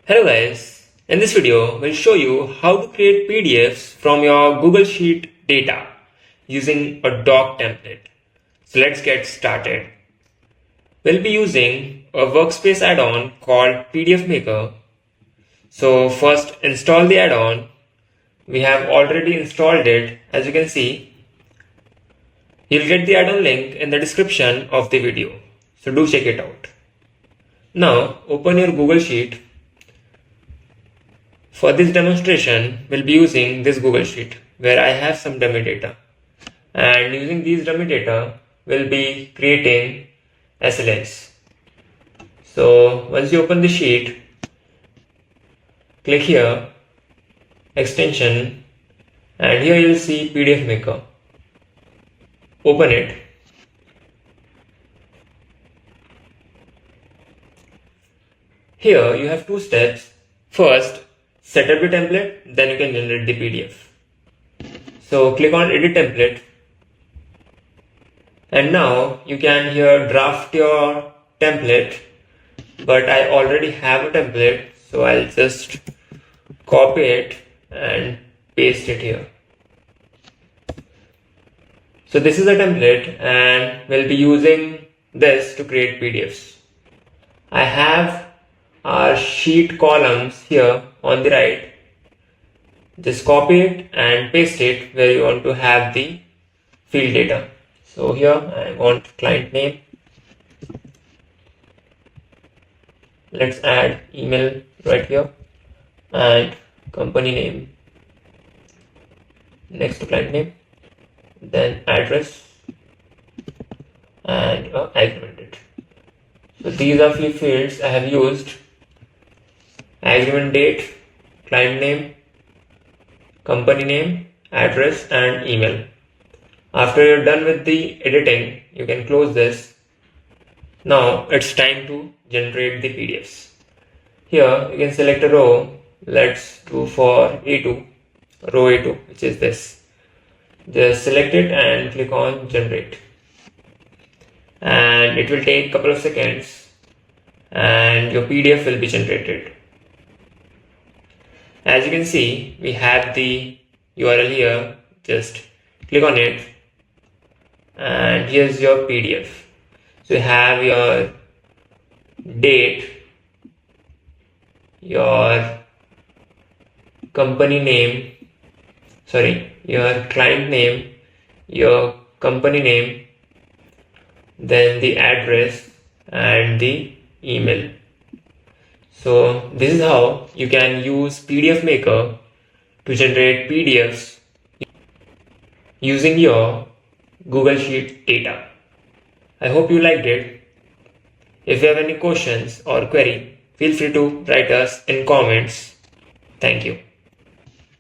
Hello guys, in this video we'll show you how to create PDFs from your Google Sheet data using a doc template. So let's get started. We'll be using a workspace add-on called PDF Maker. So first install the add-on. We have already installed it, as you can see. You'll get the add-on link in the description of the video. So do check it out. Now open your Google Sheet. For this demonstration, we'll be using this Google Sheet where I have some dummy data. And using these dummy data, we'll be creating SLAs. So once you open the sheet, click here, extension, and here you'll see PDF Maker. Open it. Here you have two steps. First, set up the template, then you can generate the PDF. So click on edit template, and now you can here draft your template, but I already have a template, so I'll just copy it and paste it here. So this is a template and we'll be using this to create PDFs. I have our sheet columns here on the right. Just copy it and paste it where you want to have the field data. So here I want client name. Let's add email right here and company name next to client name, then address and agreement date. So these are few fields I have used: agreement date, client name, company name, address and email. After you're done with the editing, you can close this. Now it's time to generate the PDFs. Here you can select a row. Let's do for A2, row A2, which is this. Just select it and click on generate. And it will take a couple of seconds and your PDF will be generated. As you can see, we have the URL here. Just click on it and here's your PDF. So you have your date, your company name, your client name, your company name, then the address and the email. So this is how you can use PDF Maker to generate PDFs using your Google Sheet data. I hope you liked it. If you have any questions or query, feel free to write us in comments. Thank you.